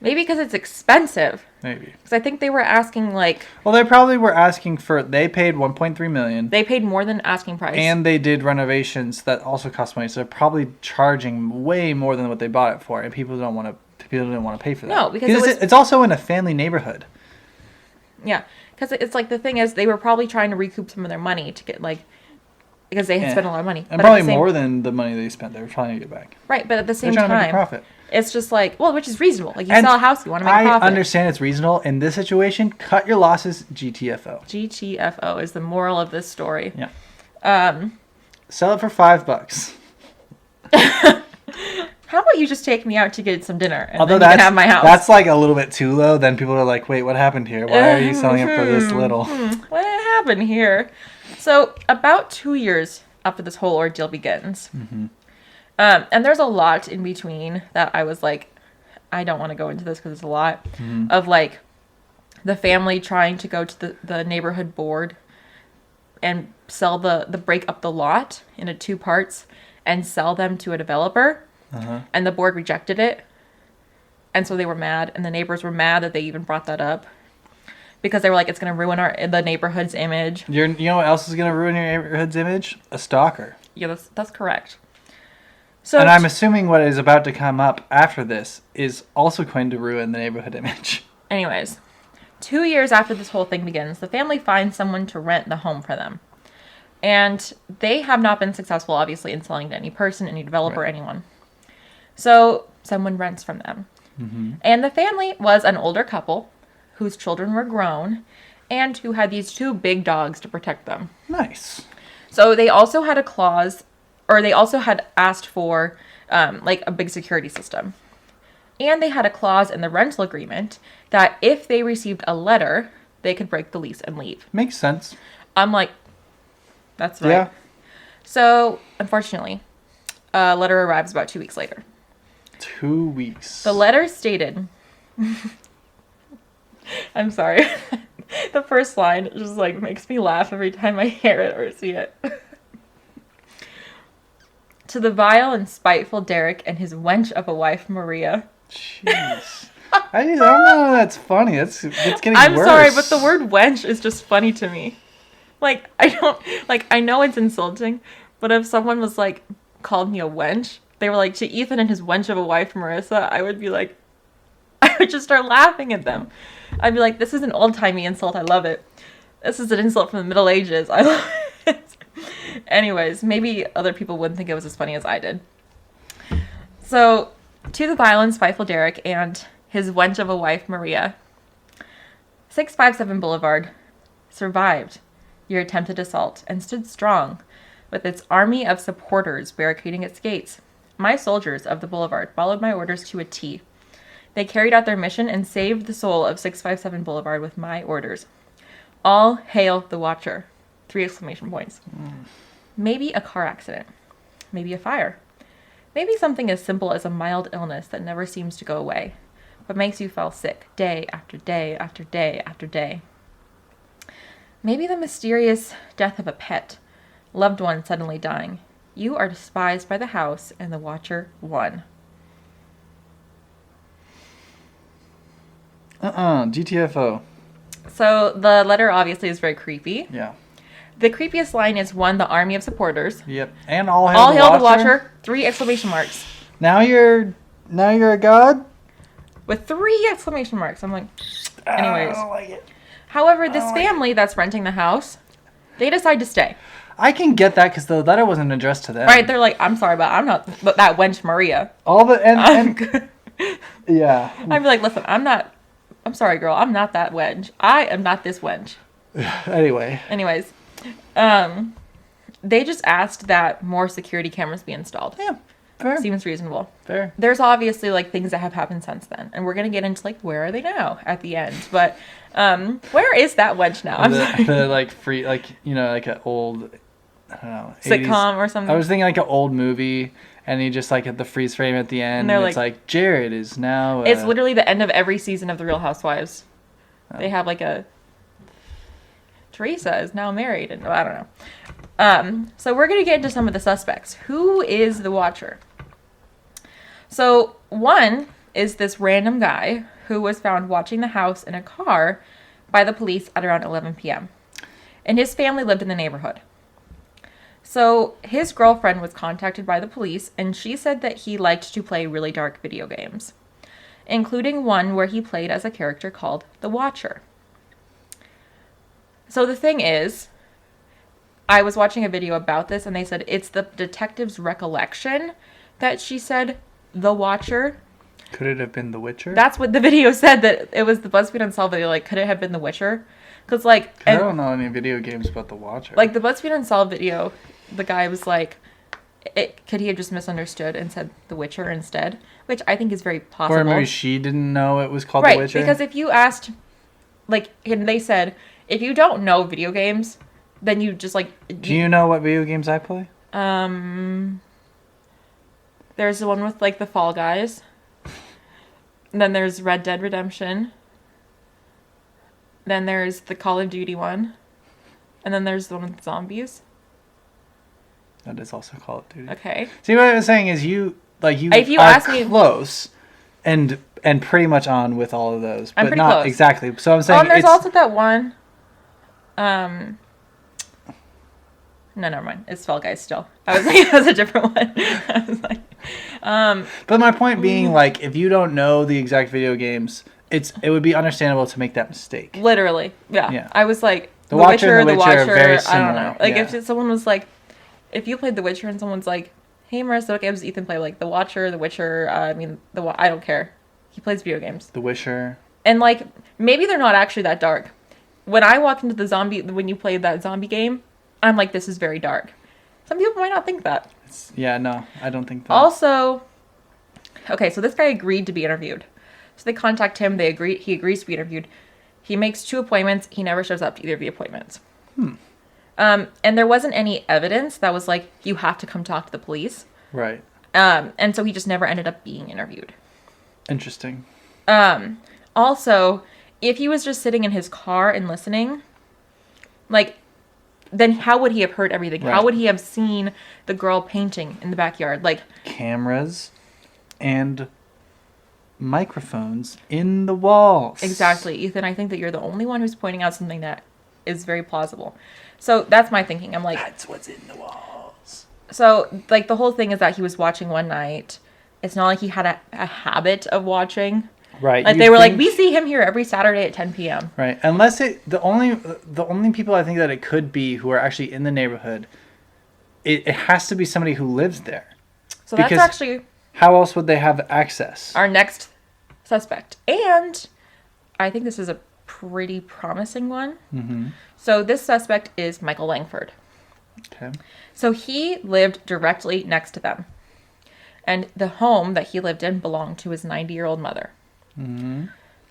Speaker 1: Maybe because it's expensive.
Speaker 2: Maybe.
Speaker 1: Because I think they were asking like
Speaker 2: Well, they probably were asking for. They paid 1.3 million.
Speaker 1: they paid more than asking price.
Speaker 2: And they did renovations that also cost money. So they're probably charging way more than what they bought it for, and people don't want to. People didn't want to pay for that.
Speaker 1: No, because
Speaker 2: it's also in a family neighborhood.
Speaker 1: Yeah, because it's like the thing is they were probably trying to recoup some of their money to get like because they had spent a lot of money.
Speaker 2: And
Speaker 1: But
Speaker 2: probably
Speaker 1: at the same,
Speaker 2: more than the money they spent. They were trying to get back.
Speaker 1: right, but at the
Speaker 2: They're
Speaker 1: same
Speaker 2: trying to make a
Speaker 1: time,
Speaker 2: profit.
Speaker 1: it's just like which is reasonable. Like you
Speaker 2: And
Speaker 1: sell a house, you want to make a
Speaker 2: I
Speaker 1: profit.
Speaker 2: understand it's reasonable. In this situation, cut your losses, GTFO.
Speaker 1: GTFO is the moral of this story.
Speaker 2: Yeah. Sell it for $5.
Speaker 1: How about you just take me out to get some dinner and
Speaker 2: Although
Speaker 1: then you can have my house?
Speaker 2: that's like a little bit too low. Then people are like, wait, what happened here? Why are you selling it for this little?
Speaker 1: What happened here? So about 2 years after this whole ordeal begins, and there's a lot in between that I was like, I don't want to go into this because it's a lot of like the family trying to go to the neighborhood board and sell the break up the lot into 2 parts and sell them to a developer. And the board rejected it. And so they were mad. And the neighbors were mad that they even brought that up. Because they were like, it's going to ruin the neighborhood's image.
Speaker 2: You know what else is going to ruin your neighborhood's image? A stalker.
Speaker 1: Yeah, that's correct. So
Speaker 2: And I'm assuming what is about to come up after this is also going to ruin the neighborhood image.
Speaker 1: anyways, 2 years after this whole thing begins, the family finds someone to rent the home for them. And they have not been successful, obviously, in selling to any person, any developer,
Speaker 2: Right.
Speaker 1: anyone. So someone rents from them. And the family was an older couple whose children were grown and who had these 2 big dogs to protect them.
Speaker 2: Nice.
Speaker 1: So they also had a clause, or they also had asked for like a big security system. And they had a clause in the rental agreement that if they received a letter, they could break the lease and leave.
Speaker 2: Makes sense.
Speaker 1: I'm like, that's right.
Speaker 2: Yeah.
Speaker 1: So, unfortunately, a letter arrives about 2 weeks later.
Speaker 2: 2 weeks.
Speaker 1: The letter stated, I'm sorry. The first line just like makes me laugh every time I hear it or see it. To the vile and spiteful Derek and his wench of a wife, Maria.
Speaker 2: Jeez. I don't know. That's funny. It's getting
Speaker 1: I'm
Speaker 2: worse.
Speaker 1: sorry, but the word wench is just funny to me. Like, I know it's insulting, but if someone was like, called me a wench, they were like, to Ethan and his wench of a wife, Marissa, I would be like, I would just start laughing at them. I'd be like, this is an old-timey insult. I love it. This is an insult from the Middle Ages. I love it. Anyways, maybe other people wouldn't think it was as funny as I did. So, to the violent, spiteful Derek and his wench of a wife, Maria, 657 Boulevard survived your attempted assault and stood strong with its army of supporters barricading its gates. My soldiers of the Boulevard followed my orders to a T. They carried out their mission and saved the soul of 657 Boulevard with my orders. All hail the Watcher! 3 exclamation points. Maybe a car accident. Maybe a fire. Maybe something as simple as a mild illness that never seems to go away, but makes you fall sick day after day after day after day. Maybe the mysterious death of a pet, loved one suddenly dying. You are despised by the house, and the Watcher won.
Speaker 2: GTFO.
Speaker 1: So the letter obviously is very creepy.
Speaker 2: Yeah.
Speaker 1: The creepiest line is 1, the army of supporters.
Speaker 2: Yep. And all hail,
Speaker 1: All
Speaker 2: the,
Speaker 1: hail
Speaker 2: Watcher.
Speaker 1: the Watcher. 3 exclamation marks.
Speaker 2: Now you're a god?
Speaker 1: With 3 exclamation marks. I'm like, anyways.
Speaker 2: I don't like it.
Speaker 1: However, this family that's renting the house, they decide to stay.
Speaker 2: I can get that because the letter wasn't addressed to them.
Speaker 1: Right? They're like, I'm sorry, but I'm not that wench Maria.
Speaker 2: Yeah.
Speaker 1: I'd be like, listen, I'm sorry, girl. I'm not that wench. I am not this wench. Anyways, they just asked that more security cameras be installed.
Speaker 2: Yeah, fair.
Speaker 1: Seems reasonable.
Speaker 2: Fair.
Speaker 1: There's obviously like things that have happened since then, and we're gonna get into like where are they now at the end. But where is that wench now?
Speaker 2: The like free like like an old I don't know 80s,
Speaker 1: sitcom or something.
Speaker 2: I was thinking like an old movie. And he just like had the freeze frame at the end. And it's like Jared is now.
Speaker 1: It's literally the end of every season of The Real Housewives. Oh. They have like Teresa is now married, and I don't know. So we're gonna get into some of the suspects. Who is the Watcher? So one is this random guy who was found watching the house in a car by the police at around 11 p.m. And his family lived in the neighborhood. So his girlfriend was contacted by the police, and she said that he liked to play really dark video games, including one where he played as a character called the Watcher. So the thing is, I was watching a video about this, and they said it's the detective's recollection that she said the Watcher.
Speaker 2: Could it have been the Witcher?
Speaker 1: That's what the video said, that it was the BuzzFeed Unsolved video. Like, could it have been the Witcher? Because, like...
Speaker 2: I don't know any video games about the Watcher.
Speaker 1: Like, the BuzzFeed Unsolved video... The guy was like, could he have just misunderstood and said The Witcher instead? Which I think is very possible.
Speaker 2: Or maybe she didn't know it was called
Speaker 1: The
Speaker 2: Witcher.
Speaker 1: Right, because if you asked, like, and they said, if you don't know video games, then you just, like...
Speaker 2: Do you know what video games I play?
Speaker 1: There's the one with, like, the Fall Guys. And then there's Red Dead Redemption. Then there's the Call of Duty one. And then there's the one with zombies.
Speaker 2: That is also Call of Duty.
Speaker 1: Okay.
Speaker 2: See, what I was saying is you
Speaker 1: if you
Speaker 2: are
Speaker 1: ask me,
Speaker 2: close and pretty much on with all of those,
Speaker 1: I'm
Speaker 2: but
Speaker 1: pretty
Speaker 2: not
Speaker 1: close.
Speaker 2: Exactly. So I'm saying
Speaker 1: and there's also that one. No, never mind. It's Fall Guys still. I was like, that's a different one. I was like,
Speaker 2: But my point being, like, if you don't know the exact video games, it would be understandable to make that mistake.
Speaker 1: Literally, yeah. I was like,
Speaker 2: The Watcher and the Witcher are very similar.
Speaker 1: I don't know. Like, if someone was like, if you played The Witcher and someone's like, hey, Marisa, what games does Ethan play? Like, The Watcher, The Witcher, I don't care. He plays video games.
Speaker 2: The Witcher. And,
Speaker 1: like, maybe they're not actually that dark. When I walked into when you played that zombie game, I'm like, this is very dark. Some people might not think that.
Speaker 2: No, I don't think that.
Speaker 1: Also, okay, so this guy agreed to be interviewed. So they contact him, he agrees to be interviewed. He makes 2 appointments, he never shows up to either of the appointments. And there wasn't any evidence that was like, you have to come talk to the police.
Speaker 2: Right.
Speaker 1: And so he just never ended up being interviewed.
Speaker 2: Interesting.
Speaker 1: Also, if he was just sitting in his car and listening, like, then how would he have heard everything? Right. How would he have seen the girl painting in the backyard? Like,
Speaker 2: cameras and microphones in the walls.
Speaker 1: Exactly. Ethan, I think that you're the only one who's pointing out something that is very plausible. So that's my thinking. I'm like,
Speaker 2: that's what's in the walls.
Speaker 1: So, like, the whole thing is that he was watching one night. It's not like he had a habit of watching.
Speaker 2: Right.
Speaker 1: Like, they were like, we see him here every Saturday at 10 p.m.
Speaker 2: Right. Unless the only people I think that it could be who are actually in the neighborhood, it has to be somebody who lives there.
Speaker 1: So because that's actually...
Speaker 2: How else would they have access?
Speaker 1: Our next suspect. And I think this is a pretty promising one. Mm-hmm. So this suspect is Michael Langford.
Speaker 2: Okay.
Speaker 1: So he lived directly next to them. And the home that he lived in belonged to his 90-year-old mother. Mm-hmm.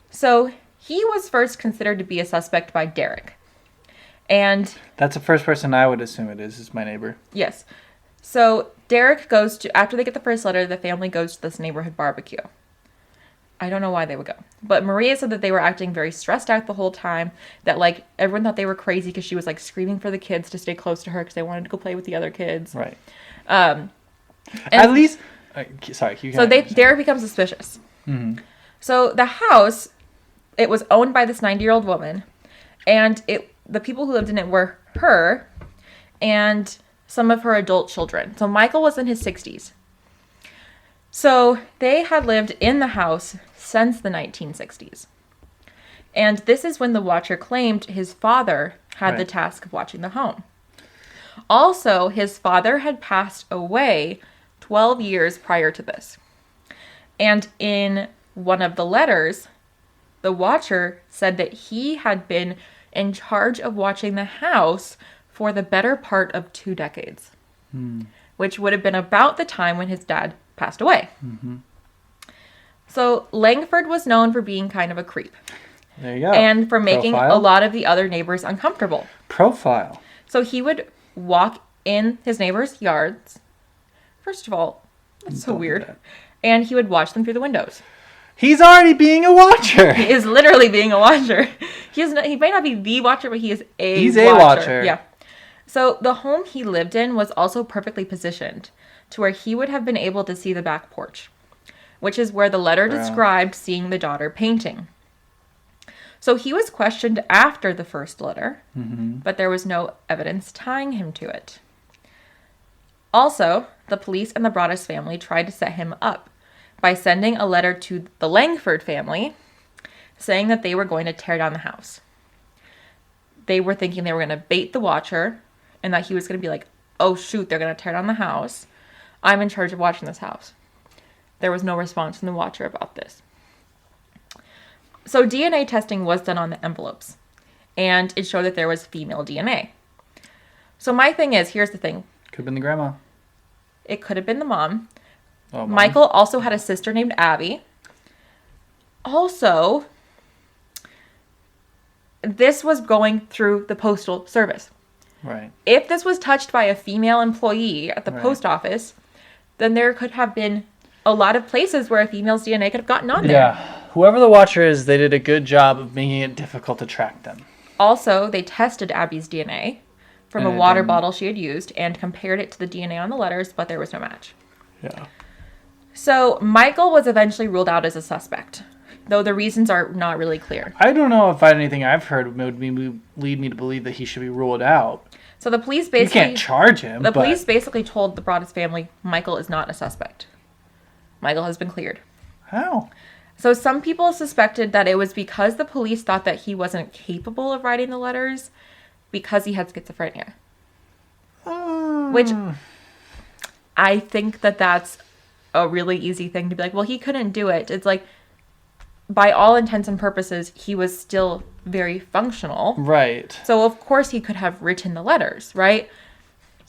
Speaker 1: So he was first considered to be a suspect by Derek. And...
Speaker 2: That's the first person I would assume it is my neighbor.
Speaker 1: Yes. So Derek goes to... After they get the first letter, the family goes to this neighborhood barbecue. I don't know why they would go. But Maria said that they were acting very stressed out the whole time. That, like, everyone thought they were crazy because she was, like, screaming for the kids to stay close to her because they wanted to go play with the other kids.
Speaker 2: Right.
Speaker 1: At
Speaker 2: least... sorry.
Speaker 1: So Derek becomes suspicious. Mm-hmm. So the house, it was owned by this 90-year-old woman. And the people who lived in it were her and some of her adult children. So Michael was in his 60s. So they had lived in the house since the 1960s. And this is when the watcher claimed his father had the
Speaker 2: Right.
Speaker 1: task of watching the home. Also, his father had passed away 12 years prior to this. And in one of the letters, the watcher said that he had been in charge of watching the house for the better part of 2 decades, which would have been about the time when his dad passed away.
Speaker 2: Mm-hmm.
Speaker 1: So Langford was known for being kind of a creep
Speaker 2: There you go.
Speaker 1: and for making
Speaker 2: Profile.
Speaker 1: a lot of the other neighbors uncomfortable.
Speaker 2: Profile.
Speaker 1: So he would walk in his neighbors' yards. First of all, that's so
Speaker 2: Don't do
Speaker 1: weird.
Speaker 2: that.
Speaker 1: And he would watch them through the windows.
Speaker 2: He's already being a watcher.
Speaker 1: He is literally being a watcher. He may not be the watcher, but he is
Speaker 2: He's
Speaker 1: watcher.
Speaker 2: a watcher.
Speaker 1: Yeah. So the home he lived in was also perfectly positioned to where he would have been able to see the back porch, which is where the letter
Speaker 2: Wow.
Speaker 1: described seeing the daughter painting. So he was questioned after the first letter, but there was no evidence tying him to it. Also, the police and the Broaddus family tried to set him up by sending a letter to the Langford family saying that they were going to tear down the house. They were thinking they were going to bait the watcher and that he was going to be like, oh shoot, they're going to tear down the house. I'm in charge of watching this house. There was no response from the watcher about this. So DNA testing was done on the envelopes, and it showed that there was female DNA. So my thing is, here's the thing.
Speaker 2: Could have been the grandma.
Speaker 1: It could have been the mom.
Speaker 2: Oh, Mom.
Speaker 1: Michael also had a sister named Abby. Also, this was going through the postal service.
Speaker 2: Right.
Speaker 1: If this was touched by a female employee at the
Speaker 2: Right.
Speaker 1: post office, then there could have been a lot of places where a female's DNA could have gotten on there.
Speaker 2: Yeah. Whoever the watcher is, they did a good job of making it difficult to track them.
Speaker 1: Also, they tested Abby's DNA from
Speaker 2: And
Speaker 1: a
Speaker 2: it
Speaker 1: water
Speaker 2: didn't-
Speaker 1: bottle she had used and compared it to the DNA on the letters, but there was no match.
Speaker 2: Yeah.
Speaker 1: So Michael was eventually ruled out as a suspect, though the reasons are not really clear.
Speaker 2: I don't know if anything I've heard would lead me to believe that he should be ruled out.
Speaker 1: So the police
Speaker 2: You
Speaker 1: basically
Speaker 2: can't charge him.
Speaker 1: the
Speaker 2: but
Speaker 1: police basically told the Broaddus family Michael is not a suspect. Michael has been cleared.
Speaker 2: How?
Speaker 1: So some people suspected that it was because the police thought that he wasn't capable of writing the letters because he had schizophrenia. Which I think that that's a really easy thing to be like, well, he couldn't do it. It's like, by all intents and purposes, he was still very functional.
Speaker 2: Right.
Speaker 1: So of course he could have written the letters, right?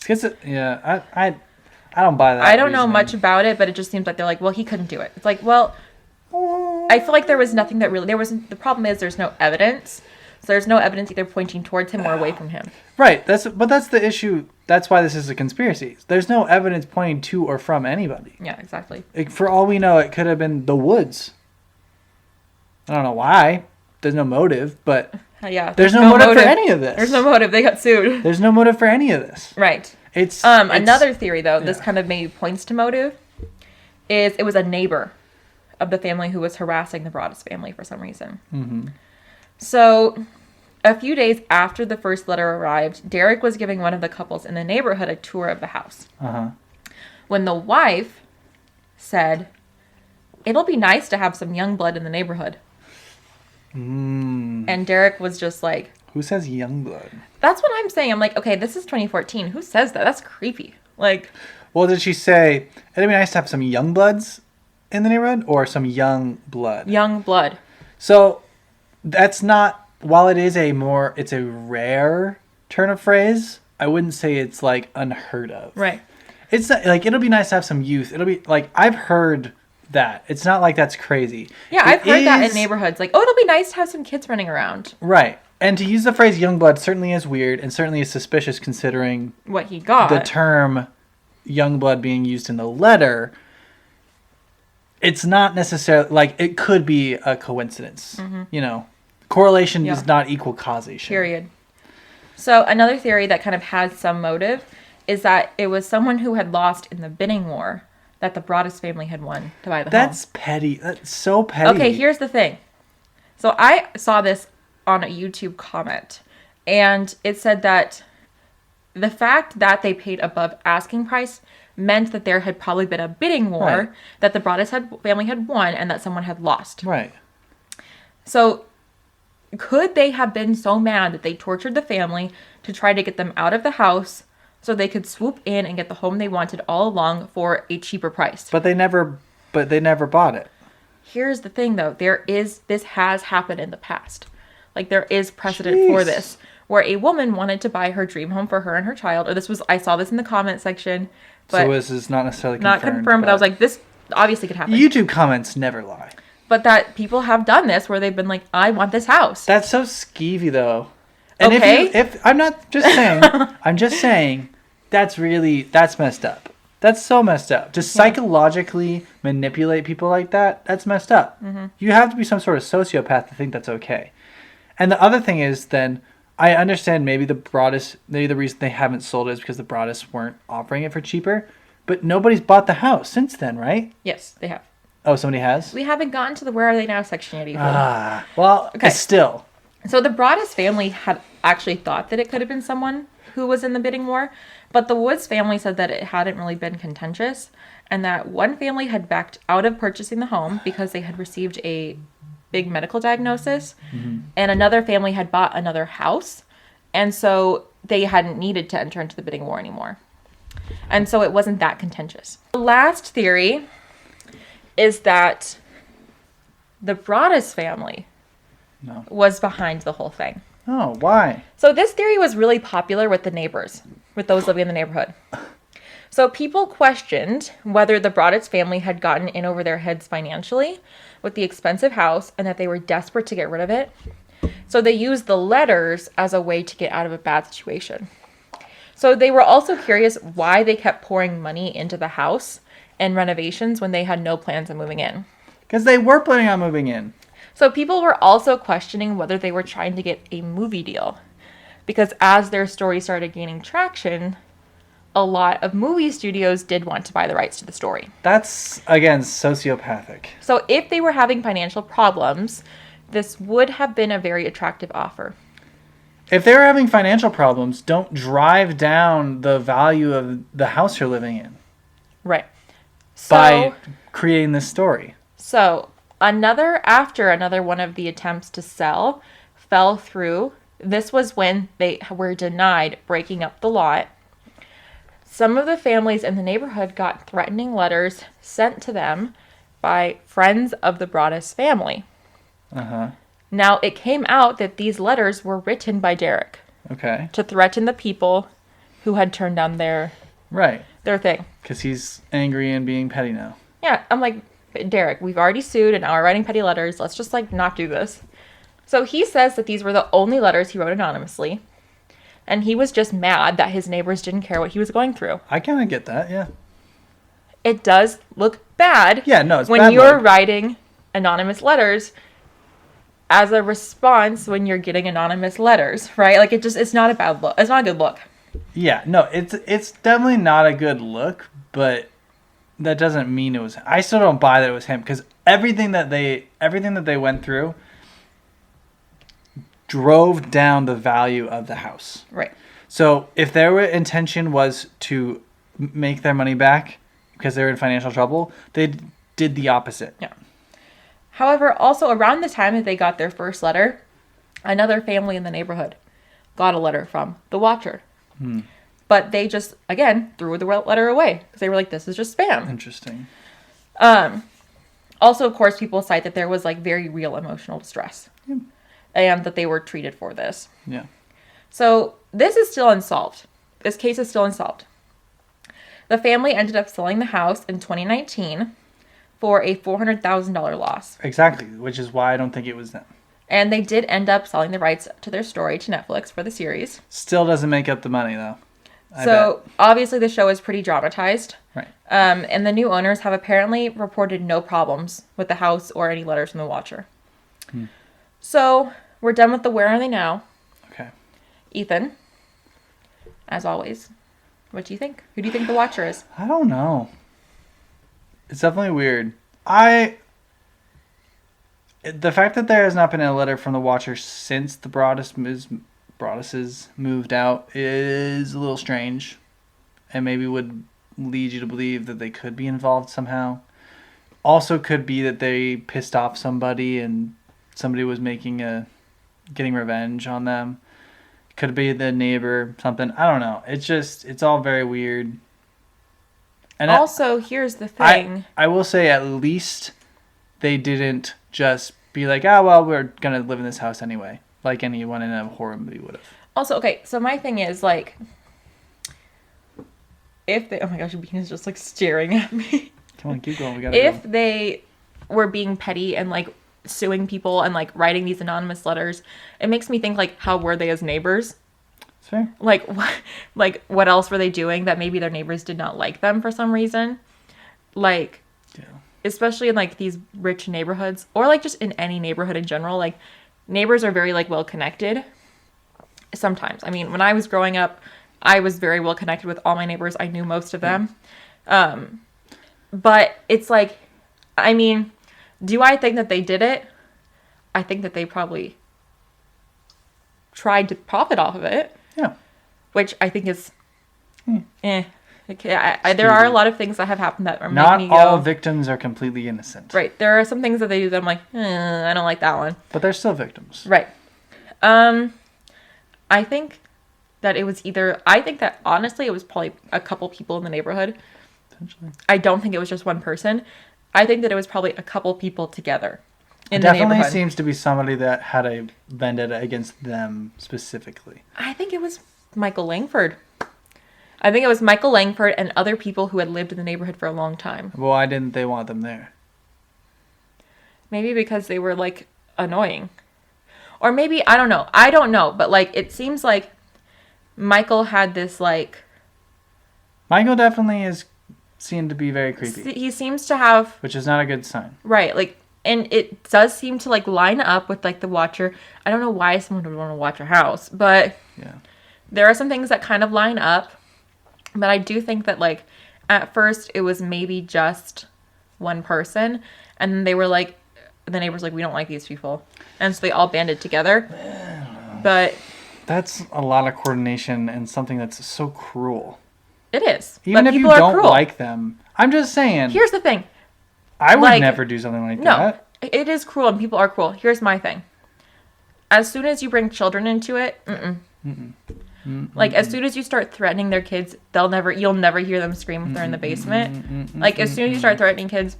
Speaker 2: Yeah. I don't buy that.
Speaker 1: I don't know
Speaker 2: reasoning.
Speaker 1: much about it, but it just seems like they're like, well, he couldn't do it. It's like, well, I feel like there was nothing that really, the problem is there's no evidence. So there's no evidence either pointing towards him or away from him.
Speaker 2: Right. That's the issue. That's why this is a conspiracy. There's no evidence pointing to or from anybody.
Speaker 1: Yeah, exactly.
Speaker 2: For all we know, it could have been the woods. I don't know why. There's no motive, but
Speaker 1: Yeah.
Speaker 2: there's no motive for any of this.
Speaker 1: There's no motive. They got sued.
Speaker 2: There's no motive for any of this.
Speaker 1: Right.
Speaker 2: It's
Speaker 1: Another theory, though, this
Speaker 2: yeah.
Speaker 1: kind of maybe points to motive, is it was a neighbor of the family who was harassing the Broaddus family for some reason.
Speaker 2: Mm-hmm.
Speaker 1: So, a few days after the first letter arrived, Derek was giving one of the couples in the neighborhood a tour of the house.
Speaker 2: Uh-huh.
Speaker 1: When the wife said, "It'll be nice to have some young blood in the neighborhood." And Derek was just like,
Speaker 2: Who says young blood?
Speaker 1: that's what I'm saying. I'm like, okay, this is 2014. Who says that? That's creepy. Like,
Speaker 2: Well, did she say it'd be nice to have some young bloods in the neighborhood or some young blood?
Speaker 1: young blood.
Speaker 2: So that's not. While it is it's a rare turn of phrase. I wouldn't say it's like unheard of.
Speaker 1: Right.
Speaker 2: It's not, like it'll be nice to have some youth. It'll be like I've heard that. It's not like that's crazy.
Speaker 1: Yeah, I've heard that in
Speaker 2: is-
Speaker 1: neighborhoods. Like, oh, it'll be nice to have some kids running around.
Speaker 2: Right. And to use the phrase young blood certainly is weird and certainly is suspicious considering
Speaker 1: What he got.
Speaker 2: the term young blood being used in the letter. It's not necessarily like it could be a coincidence. You know, correlation
Speaker 1: Yeah.
Speaker 2: does not equal causation.
Speaker 1: Period. So another theory that kind of has some motive is that it was someone who had lost in the bidding war that the Broaddus family had won to buy the
Speaker 2: That's petty. That's so
Speaker 1: home.
Speaker 2: petty.
Speaker 1: Okay, here's the thing. So I saw this on a YouTube comment, and it said that the fact that they paid above asking price meant that there had probably been a bidding war
Speaker 2: Right.
Speaker 1: that the Broaddus family had won and that someone had lost.
Speaker 2: Right.
Speaker 1: So could they have been so mad that they tortured the family to try to get them out of the house so they could swoop in and get the home they wanted all along for a cheaper price?
Speaker 2: But they never bought it.
Speaker 1: Here's the thing, though. This has happened in the past. Like, there is precedent for this, where a woman wanted to buy her dream home for her and her child. I saw this in the comment section. But
Speaker 2: so this is not necessarily confirmed.
Speaker 1: Not confirmed, but I was like, this obviously could happen.
Speaker 2: YouTube comments never lie.
Speaker 1: But that people have done this where they've been like, I want this house.
Speaker 2: That's so skeevy, though. And
Speaker 1: okay.
Speaker 2: if I'm not just saying, I'm just saying, that's messed up. That's so messed up. To psychologically manipulate people like that, that's messed up. Mm-hmm. You have to be some sort of sociopath to think that's okay. And the other thing is, then, I understand maybe the reason they haven't sold it is because the Broadus weren't offering it for cheaper. But nobody's bought the house since then, right?
Speaker 1: Yes, they have.
Speaker 2: Oh, somebody has?
Speaker 1: We haven't gotten to the where are they now section yet, Ethan.
Speaker 2: Well, okay. Still.
Speaker 1: So the Broadus family had actually thought that it could have been someone who was in the bidding war, but the Woods family said that it hadn't really been contentious, and that one family had backed out of purchasing the home because they had received a big medical diagnosis, and another family had bought another house, and so they hadn't needed to enter into the bidding war anymore. And so it wasn't that contentious. The last theory is that the Broadus family was behind the whole thing.
Speaker 2: Oh, why?
Speaker 1: So this theory was really popular with the neighbors, with those living in the neighborhood. So people questioned whether the Broadus family had gotten in over their heads financially with the expensive house and that they were desperate to get rid of it. So they used the letters as a way to get out of a bad situation. So they were also curious why they kept pouring money into the house and renovations when they had no plans on moving in.
Speaker 2: Because they were planning on moving in.
Speaker 1: So people were also questioning whether they were trying to get a movie deal. Because as their story started gaining traction, a lot of movie studios did want to buy the rights to the story.
Speaker 2: That's, again, sociopathic.
Speaker 1: So if they were having financial problems, this would have been a very attractive offer.
Speaker 2: If they were having financial problems, don't drive down the value of the house you're living in.
Speaker 1: Right.
Speaker 2: By creating this story.
Speaker 1: So after another one of the attempts to sell fell through, this was when they were denied breaking up the lot. Some of the families in the neighborhood got threatening letters sent to them by friends of the Broadus family.
Speaker 2: Uh-huh.
Speaker 1: Now, it came out that these letters were written by Derek.
Speaker 2: Okay.
Speaker 1: To threaten the people who had turned down their thing.
Speaker 2: Because he's angry and being petty now.
Speaker 1: Yeah, I'm like, Derek, we've already sued and now we're writing petty letters. Let's just, not do this. So he says that these were the only letters he wrote anonymously. And he was just mad that his neighbors didn't care what he was going through.
Speaker 2: I kind of get that, yeah.
Speaker 1: It does look bad.
Speaker 2: Yeah, no, it's
Speaker 1: when
Speaker 2: bad
Speaker 1: you're
Speaker 2: look.
Speaker 1: writing anonymous letters as a response when you're getting anonymous letters, right? It's not a bad look. It's not a good look.
Speaker 2: Yeah, no, it's definitely not a good look, but that doesn't mean it was. I still don't buy that it was him because everything that they went through drove down the value of the house.
Speaker 1: Right.
Speaker 2: So if their intention was to make their money back because they were in financial trouble, they did the opposite.
Speaker 1: Yeah. However, also around the time that they got their first letter, another family in the neighborhood got a letter from the Watcher. But they just, again, threw the letter away because they were like, this is just spam.
Speaker 2: Interesting.
Speaker 1: Also, of course, people cite that there was very real emotional distress.
Speaker 2: Yeah.
Speaker 1: And that they were treated for this.
Speaker 2: Yeah. So
Speaker 1: this is still unsolved. This case is still unsolved. The family ended up selling the house in 2019 for a $400,000 loss.
Speaker 2: Exactly, which is why I don't think it was them.
Speaker 1: And they did end up selling the rights to their story to Netflix for the series.
Speaker 2: Still doesn't make up the money, though.
Speaker 1: So obviously the show is pretty dramatized.
Speaker 2: Right.
Speaker 1: And the new owners have apparently reported no problems with the house or any letters from the Watcher. So we're done with the where are they now.
Speaker 2: Okay.
Speaker 1: Ethan, as always, what do you think? Who do you think the Watcher is?
Speaker 2: I don't know. It's definitely weird. The fact that there has not been a letter from the Watcher since the Broaduses moved out is a little strange. And maybe would lead you to believe that they could be involved somehow. Also could be that they pissed off somebody and somebody was making a getting revenge on them. Could be the neighbor, something. I don't know. It's all very weird. And
Speaker 1: also, here's the thing.
Speaker 2: I will say at least they didn't just be like, oh, well, we're going to live in this house anyway. Like anyone in a horror movie would have.
Speaker 1: Also, okay, so my thing is, like, if they... Oh my gosh, Bean is just, like, staring at me.
Speaker 2: Come on, keep going. We gotta
Speaker 1: If they were being petty and, like, suing people and, like, writing these anonymous letters, it makes me think, like, how were they as neighbors?
Speaker 2: That's fair.
Speaker 1: Like, what else were they doing that maybe their neighbors did not like them for some reason? Like, especially in, like, these rich neighborhoods, or, like, just in any neighborhood in general, like, neighbors are very, like, well-connected. Sometimes. I mean, when I was growing up, I was very well connected with all my neighbors. I knew most of them. But it's like, I mean, do I think that they did it? I think that they probably tried to profit off of it.
Speaker 2: Yeah.
Speaker 1: Which I think is, Okay, there are a lot of things that have happened that are
Speaker 2: not
Speaker 1: making me
Speaker 2: all
Speaker 1: go,
Speaker 2: victims are completely innocent.
Speaker 1: Right. There are some things that they do that I'm like, I don't like that one.
Speaker 2: But they're still victims.
Speaker 1: Right. I think that it was I think that honestly it was probably a couple people in the neighborhood.
Speaker 2: Potentially.
Speaker 1: I don't think it was just one person. I think that it was probably a couple people together in the
Speaker 2: definitely
Speaker 1: neighborhood.
Speaker 2: Seems to be somebody that had a vendetta against them specifically.
Speaker 1: I think it was Michael Langford. I think it was Michael Langford and other people who had lived in the neighborhood for a long time.
Speaker 2: Well, why didn't they want them there?
Speaker 1: Maybe because they were, like, annoying. Or maybe, I don't know. I don't know. But, like, it seems like Michael had this, like...
Speaker 2: Michael definitely seemed to be very creepy.
Speaker 1: He seems to have...
Speaker 2: Which is not a good sign.
Speaker 1: Right. Like, and it does seem to, like, line up with, like, the Watcher. I don't know why someone would want to watch a house. But there are some things that kind of line up. But I do think that, like, at first it was maybe just one person. And then they were like... The neighbors were like, we don't like these people. And so they all banded together. But...
Speaker 2: That's a lot of coordination and something that's so cruel.
Speaker 1: It is.
Speaker 2: Even
Speaker 1: but
Speaker 2: if you don't like them. I'm just saying.
Speaker 1: Here's the thing.
Speaker 2: I would never do something like that.
Speaker 1: No, it is cruel and people are cruel. Here's my thing. As soon as you bring children into it, like, as soon as you start threatening their kids, you'll never hear them scream if they're in the basement. Like, as soon as you start threatening kids,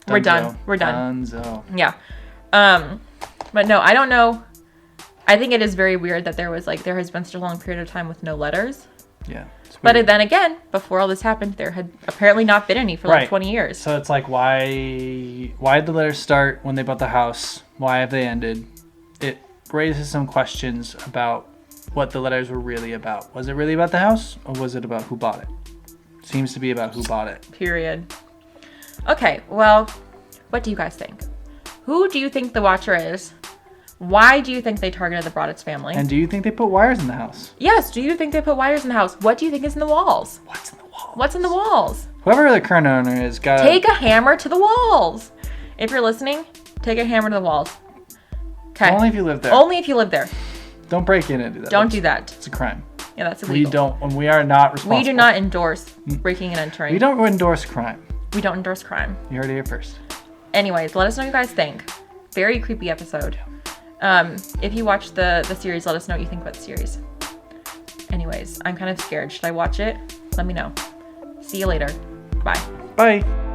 Speaker 1: we're done. We're done.
Speaker 2: Dunzo.
Speaker 1: Yeah. But no, I don't know. I think it is very weird that there has been such a long period of time with no letters.
Speaker 2: Yeah.
Speaker 1: But then again, before all this happened, there had apparently not been any for like 20 years.
Speaker 2: So it's like, why did the letters start when they bought the house? Why have they ended? It raises some questions about what the letters were really about. Was it really about the house, or was it about who bought it? Seems to be about who bought it.
Speaker 1: Period. Okay, well, what do you guys think? Who do you think the Watcher is? Why do you think they targeted the Broaddus family?
Speaker 2: And do you think they put wires in the house?
Speaker 1: Yes, do you think they put wires in the house? What do you think is in the walls?
Speaker 2: What's in the walls?
Speaker 1: What's in the walls?
Speaker 2: Whoever the current owner is, gotta...
Speaker 1: Take a hammer to the walls. If you're listening, take a hammer to the walls. Okay.
Speaker 2: Only if you live there.
Speaker 1: Only if you live there.
Speaker 2: Don't break in and do that.
Speaker 1: Don't do that.
Speaker 2: It's a crime.
Speaker 1: Yeah, that's illegal.
Speaker 2: We are not responsible.
Speaker 1: We do not endorse breaking and entering.
Speaker 2: We don't endorse crime.
Speaker 1: We don't endorse crime.
Speaker 2: You heard it here first.
Speaker 1: Anyways, let us know what you guys think. Very creepy episode. If you watch the series, let us know what you think about the series. Anyways, I'm kind of scared. Should I watch it? Let me know. See you later. Bye.
Speaker 2: Bye.